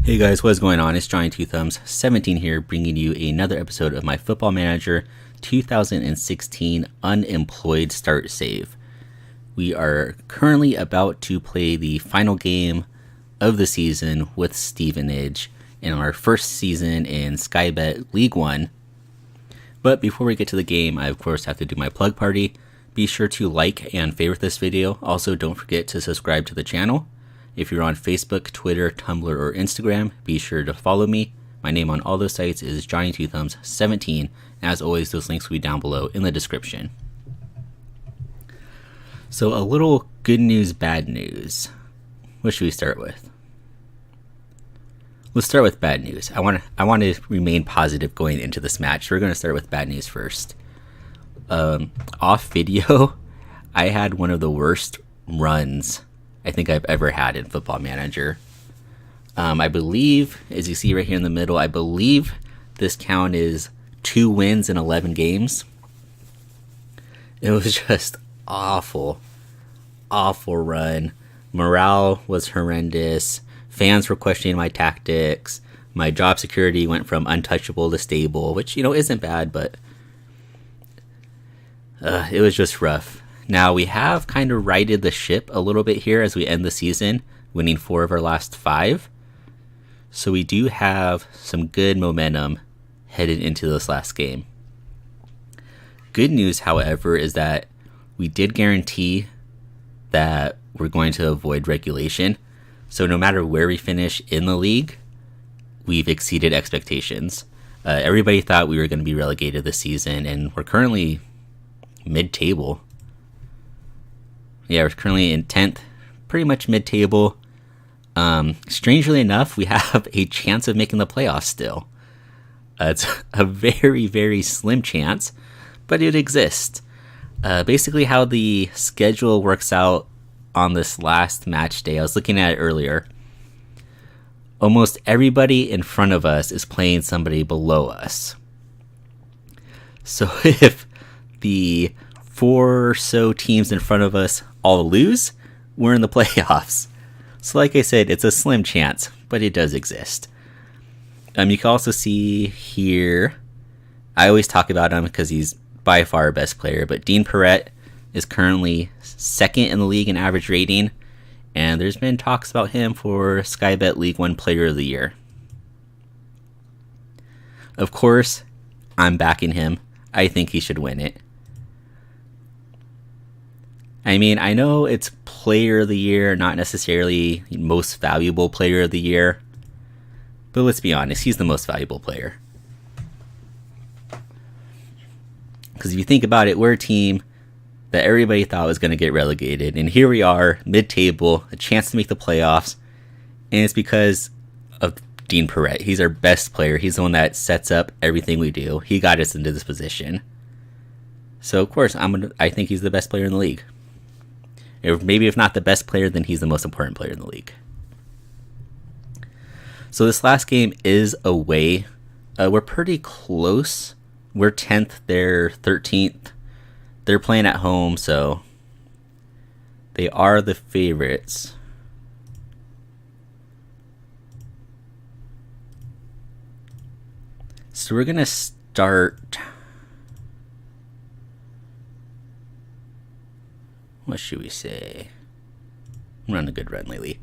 Hey guys, what's going on? It's Johnny Two Thumbs 17 here, bringing you another episode of my Football Manager 2016 Unemployed Start Save. We are currently about to play the final game of the season with Stevenage in our first season in Skybet League 1. But before we get to the game, I of course have to do my plug party. Be sure to like and favorite this video. Also, don't forget to subscribe to the channel. If you're on Facebook, Twitter, Tumblr, or Instagram, be sure to follow me. My name on all those sites is Johnny Two Thumbs 17. As always, those links will be down below in the description. So a little good news, bad news. What should we start with? Let's start with bad news. I want to remain positive going into this match. So we're going to start with bad news first. Off video, I had one of the worst runs I think I've ever had in Football Manager. I believe, as you see right here in the middle, I believe this count is 2 wins in 11 games. It was just awful run. Morale was horrendous. Fans were questioning my tactics. My job security went from untouchable to stable, which, isn't bad, but it was just rough. Now, we have kind of righted the ship a little bit here as we end the season, winning 4 of our last 5. So we do have some good momentum headed into this last game. Good news, however, is that we did guarantee that we're going to avoid regulation. So no matter where we finish in the league, we've exceeded expectations. Everybody thought we were going to be relegated this season, and we're currently mid-table. Yeah, we're currently in 10th, pretty much mid-table. Strangely enough, we have a chance of making the playoffs still. It's a very, very slim chance, but it exists. Basically, how the schedule works out on this last match day, I was looking at it earlier. Almost everybody in front of us is playing somebody below us. So if the 4 or so teams in front of us all lose, we're in the playoffs. So like I said, it's a slim chance, but it does exist. You can also see here, I always talk about him because he's by far our best player, but Dean Perrett is currently 2nd in the league in average rating, and there's been talks about him for Skybet League 1 Player of the Year. Of course, I'm backing him. I think he should win it. I mean, I know it's Player of the Year, not necessarily most valuable Player of the Year. But let's be honest, he's the most valuable player. Because if you think about it, we're a team that everybody thought was going to get relegated. And here we are, mid-table, a chance to make the playoffs. And it's because of Dean Perrett. He's our best player. He's the one that sets up everything we do. He got us into this position. So, of course, I think he's the best player in the league. Maybe if not the best player, then he's the most important player in the league. So this last game is away. We're pretty close. We're 10th, they're 13th. They're playing at home, so they are the favorites. So we're going to start... What should we say? I'm on a good run lately.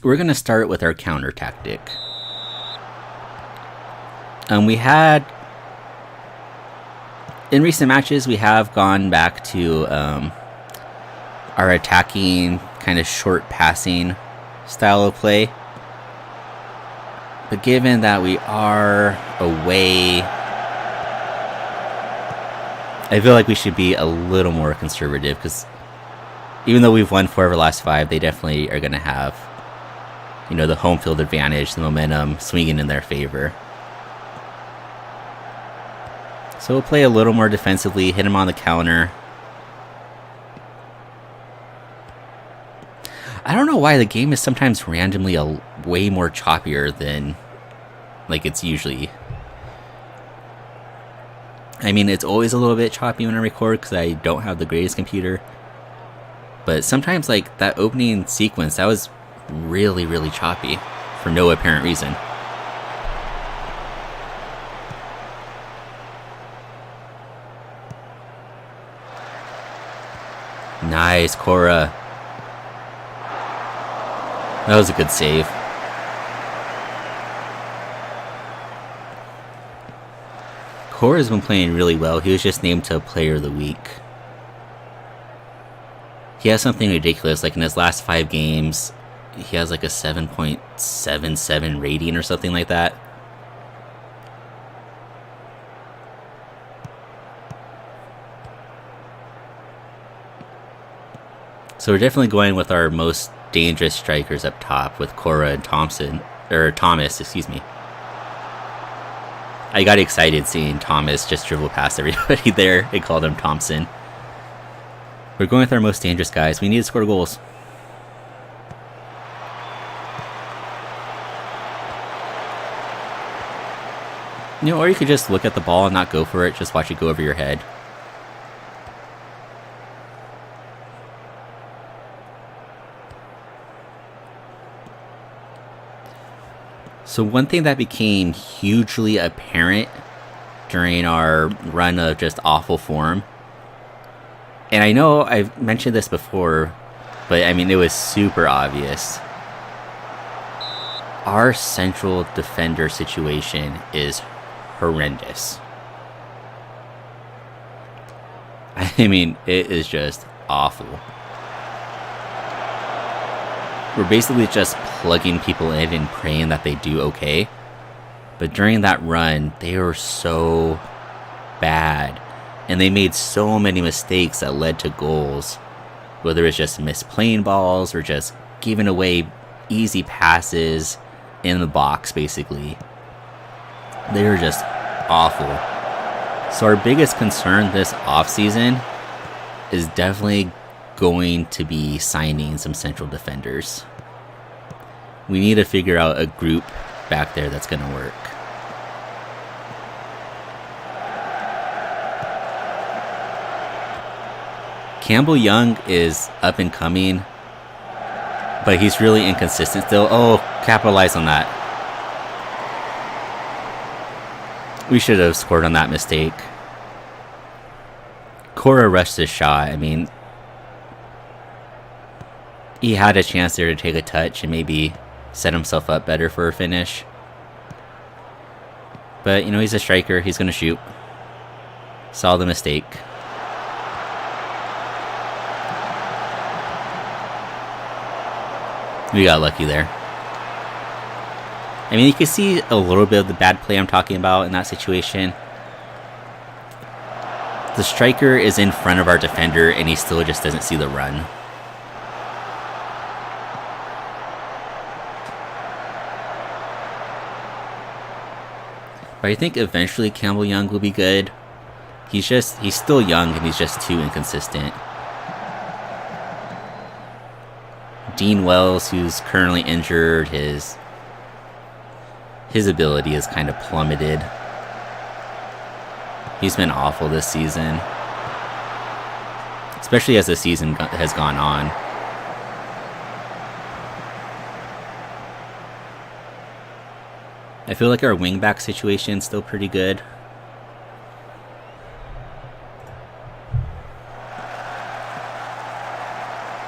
We're going to start with our counter tactic. We had... In recent matches, we have gone back to our attacking, kind of short passing style of play. But given that we are away, I feel like we should be a little more conservative, because even though we've won 4 of our last 5, they definitely are going to have, the home field advantage, the momentum swinging in their favor. So we'll play a little more defensively, hit them on the counter. I don't know why the game is sometimes randomly way more choppier than it's usually. I mean, it's always a little bit choppy when I record because I don't have the greatest computer. But sometimes, that opening sequence, that was really, really choppy for no apparent reason. Nice, Cora. That was a good save. Cora's been playing really well. He was just named to Player of the Week. He has something ridiculous. Like in his last 5 games, he has like a 7.77 rating or something like that. So we're definitely going with our most dangerous strikers up top with Cora and Thomas, excuse me. I got excited seeing Thomas just dribble past everybody there. They called him Thompson. We're going with our most dangerous guys. We need to score goals. You know, or you could just look at the ball and not go for it. Just watch it go over your head. So one thing that became hugely apparent during our run of just awful form, and I know I've mentioned this before, but I mean, it was super obvious. Our central defender situation is horrendous. I mean, it is just awful. We're basically just plugging people in and praying that they do okay. But during that run, they were so bad. And they made so many mistakes that led to goals. Whether it's just misplaying balls or just giving away easy passes in the box, basically. They were just awful. So our biggest concern this offseason is definitely going to be signing some central defenders. We need to figure out a group back there that's going to work. Campbell Young is up and coming, but he's really inconsistent still. Oh, capitalize on that. We should have scored on that mistake. Cora rushed his shot. I mean, he had a chance there to take a touch and maybe set himself up better for a finish. But, you know, he's a striker. He's going to shoot. Saw the mistake. We got lucky there. I mean, you can see a little bit of the bad play I'm talking about in that situation. The striker is in front of our defender and he still just doesn't see the run. But I think eventually Campbell Young will be good. He's still young and he's just too inconsistent. Dean Wells, who's currently injured, his ability has kind of plummeted. He's been awful this season, especially as the season has gone on. I feel like our wingback situation is still pretty good.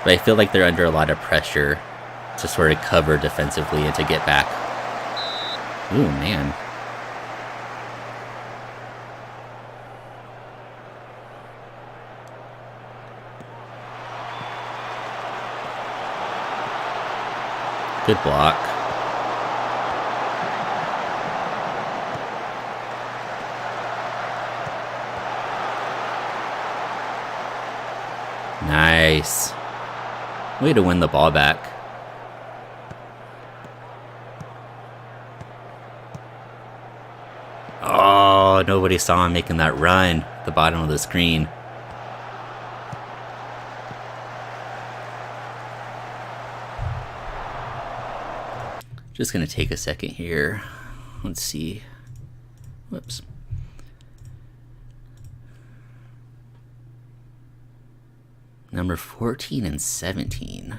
But I feel like they're under a lot of pressure to sort of cover defensively and to get back. Ooh, man. Good block. Nice. Way to win the ball back. Oh, nobody saw him making that run at the bottom of the screen. Just gonna take a second here. Let's see. Whoops. Number 14 and 17.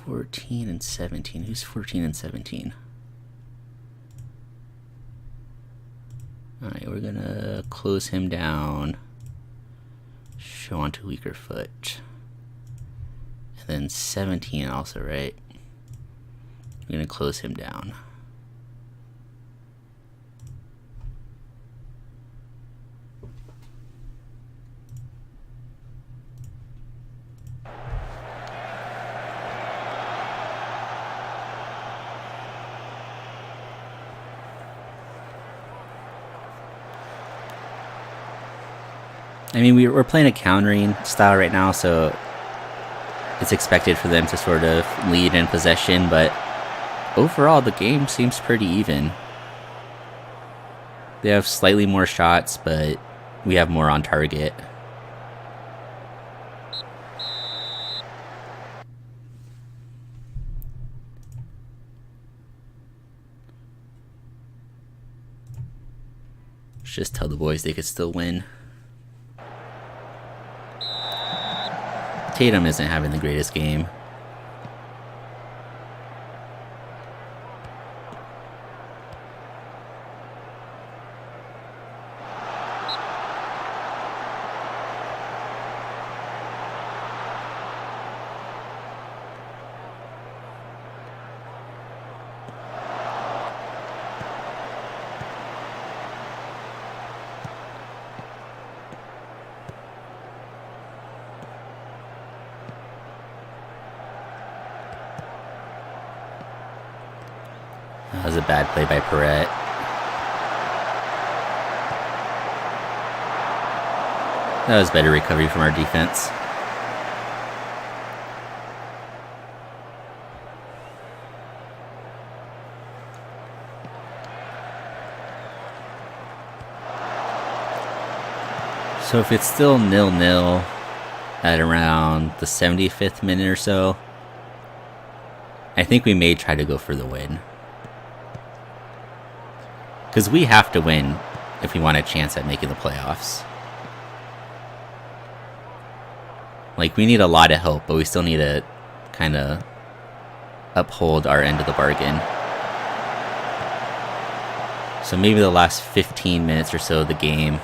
14 and 17. Who's 14 and 17? Alright, we're gonna close him down. Show onto weaker foot. And then 17 also, right? We're gonna close him down. I mean, we're playing a countering style right now, so it's expected for them to sort of lead in possession, but overall the game seems pretty even. They have slightly more shots, but we have more on target. Let's just tell the boys they could still win. Tatum isn't having the greatest game. That was a bad play by Perret. That was better recovery from our defense. So if it's still 0-0 at around the 75th minute or so, I think we may try to go for the win. Because we have to win if we want a chance at making the playoffs. Like, we need a lot of help, but we still need to kind of uphold our end of the bargain. So maybe the last 15 minutes or so of the game,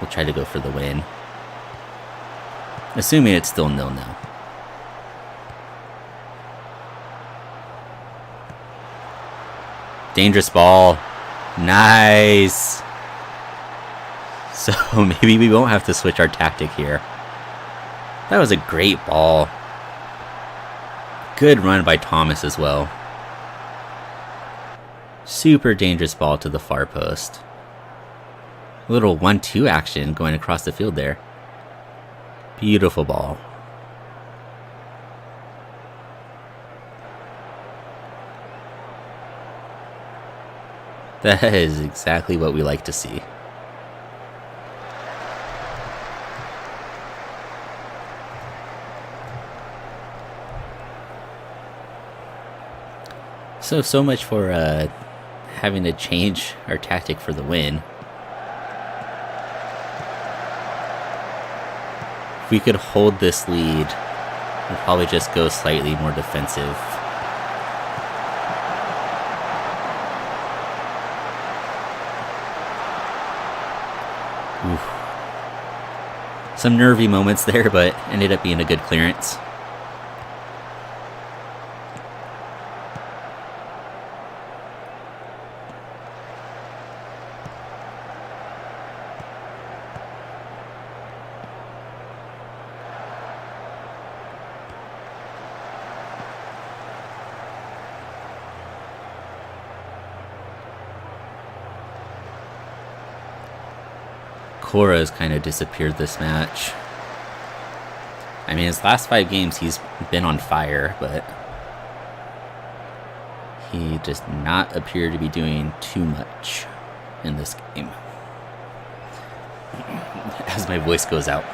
we'll try to go for the win. Assuming it's still 0-0. Dangerous ball. Nice. So maybe we won't have to switch our tactic here. That was a great ball. Good run by Thomas as well. Super dangerous ball to the far post. A little 1-2 action going across the field there. Beautiful ball. That is exactly what we like to see. So much for having to change our tactic for the win. If we could hold this lead, we'll probably just go slightly more defensive. Oof. Some nervy moments there, but ended up being a good clearance. Cora has kind of disappeared this match. I mean, his last 5 games he's been on fire, but he does not appear to be doing too much in this game. As my voice goes out.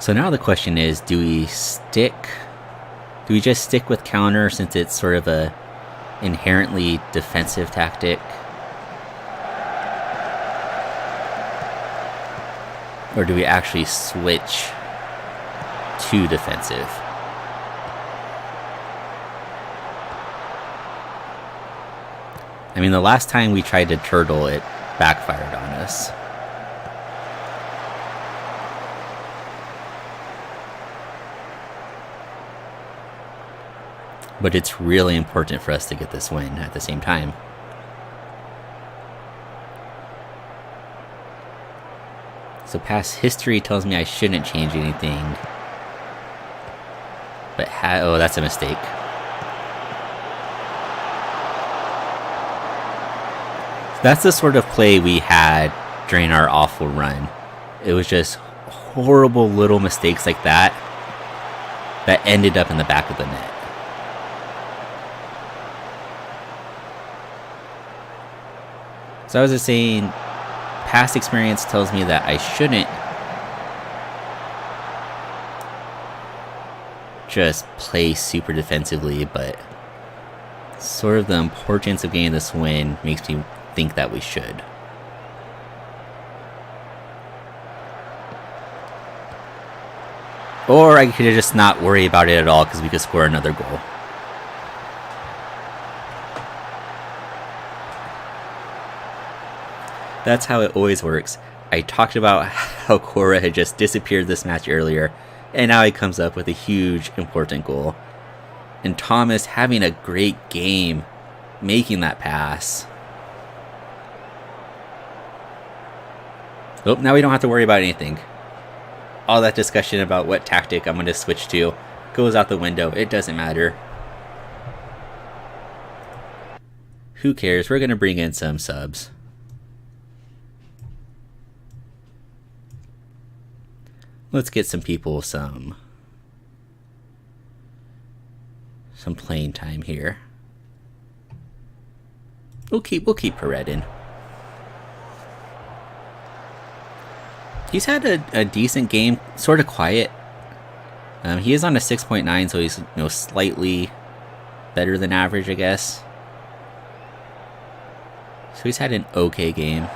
So now the question is, do we just stick with counter since it's sort of a inherently defensive tactic? Or do we actually switch to defensive? I mean, the last time we tried to turtle, it backfired on us. But it's really important for us to get this win at the same time. So past history tells me I shouldn't change anything. But oh, that's a mistake. That's the sort of play we had during our awful run. It was just horrible little mistakes like that that ended up in the back of the net. So I was just saying, past experience tells me that I shouldn't just play super defensively, but sort of the importance of getting this win makes me think that we should. Or I could just not worry about it at all because we could score another goal. That's how it always works. I talked about how Cora had just disappeared this match earlier, and now he comes up with a huge, important goal. And Thomas having a great game, making that pass. Oh, now we don't have to worry about anything. All that discussion about what tactic I'm going to switch to goes out the window. It doesn't matter. Who cares? We're going to bring in some subs. Let's get some people some playing time here. We'll keep Perret in. He's had a decent game, sort of quiet. He is on a 6.9, so he's slightly better than average, I guess. So he's had an okay game.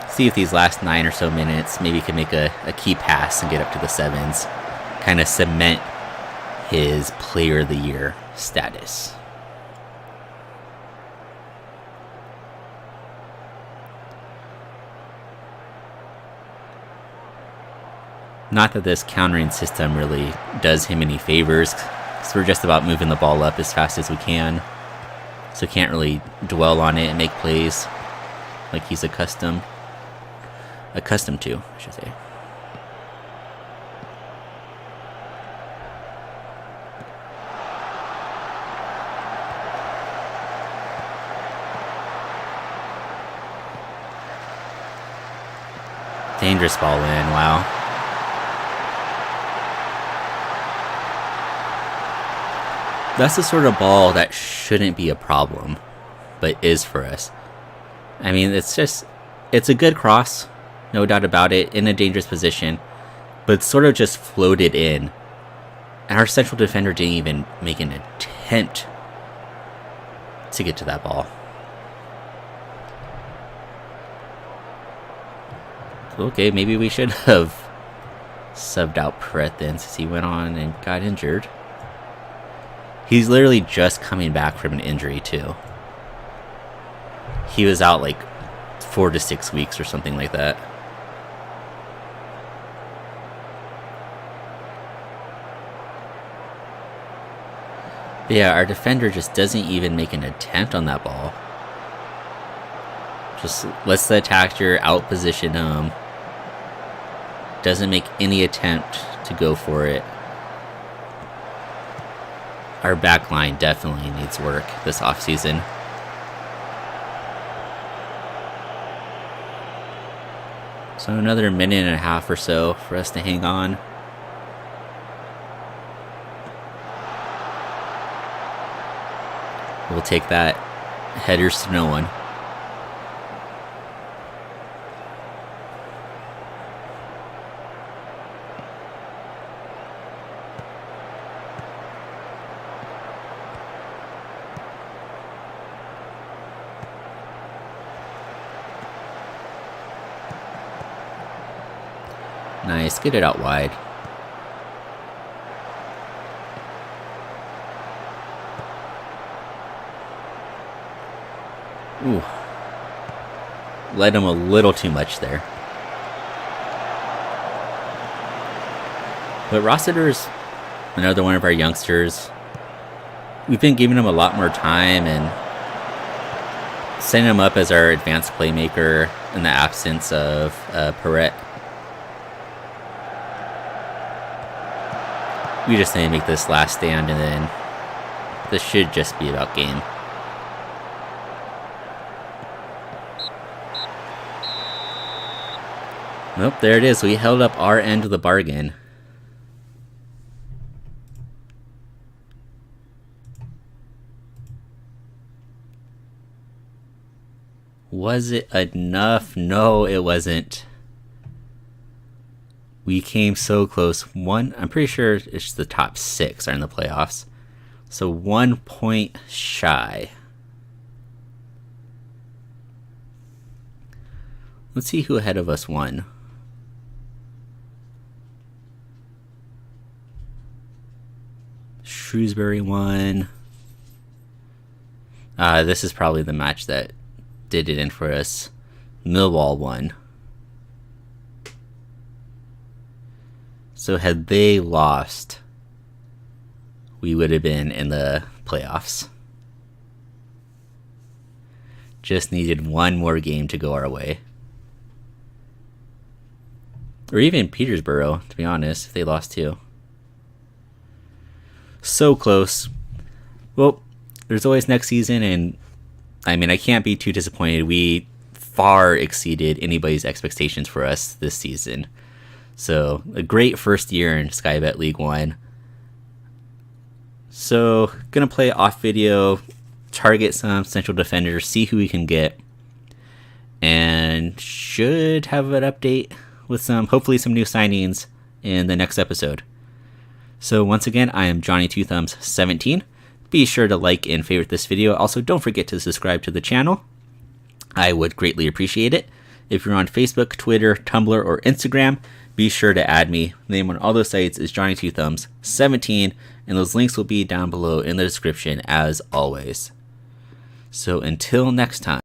See if these last 9 or so minutes maybe can make a key pass and get up to the 7s. Kind of cement his Player of the Year status. Not that this countering system really does him any favors, because we're just about moving the ball up as fast as we can. So can't really dwell on it and make plays like he's accustomed to, I should say. Dangerous ball in, wow. That's the sort of ball that shouldn't be a problem, but is for us. I mean, it's a good cross, no doubt about it, in a dangerous position, but it's sort of just floated in. And our central defender didn't even make an attempt to get to that ball. Okay, maybe we should have subbed out Perret then, since he went on and got injured. He's literally just coming back from an injury, too. He was out like 4 to 6 weeks or something like that. But yeah, our defender just doesn't even make an attempt on that ball. Just lets the attacker out-position him. Doesn't make any attempt to go for it. Our back line definitely needs work this offseason. So another minute and a half or so for us to hang on. We'll take that. Headers to no one. Nice, get it out wide. Ooh. Led him a little too much there. But Rossiter's another one of our youngsters. We've been giving him a lot more time and setting him up as our advanced playmaker in the absence of Perret. We just need to make this last stand, and then this should just be about game. Nope, there it is. We held up our end of the bargain. Was it enough? No, it wasn't. We came so close. I'm pretty sure it's the top 6 are in the playoffs. So 1 point shy. Let's see who ahead of us won. Shrewsbury won. This is probably the match that did it in for us. Millwall won. So had they lost, we would have been in the playoffs. Just needed one more game to go our way. Or even Peterborough, to be honest, if they lost too. So close. Well, there's always next season, and I mean, I can't be too disappointed. We far exceeded anybody's expectations for us this season. So, a great first year in Sky Bet League 1. So, gonna play off video, target some central defenders, see who we can get, and should have an update with hopefully some new signings in the next episode. So, once again, I am Johnny Two Thumbs 17. Be sure to like and favorite this video. Also, don't forget to subscribe to the channel. I would greatly appreciate it. If you're on Facebook, Twitter, Tumblr, or Instagram, be sure to add me. The name on all those sites is Johnny Two Thumbs 17, and those links will be down below in the description as always. So until next time.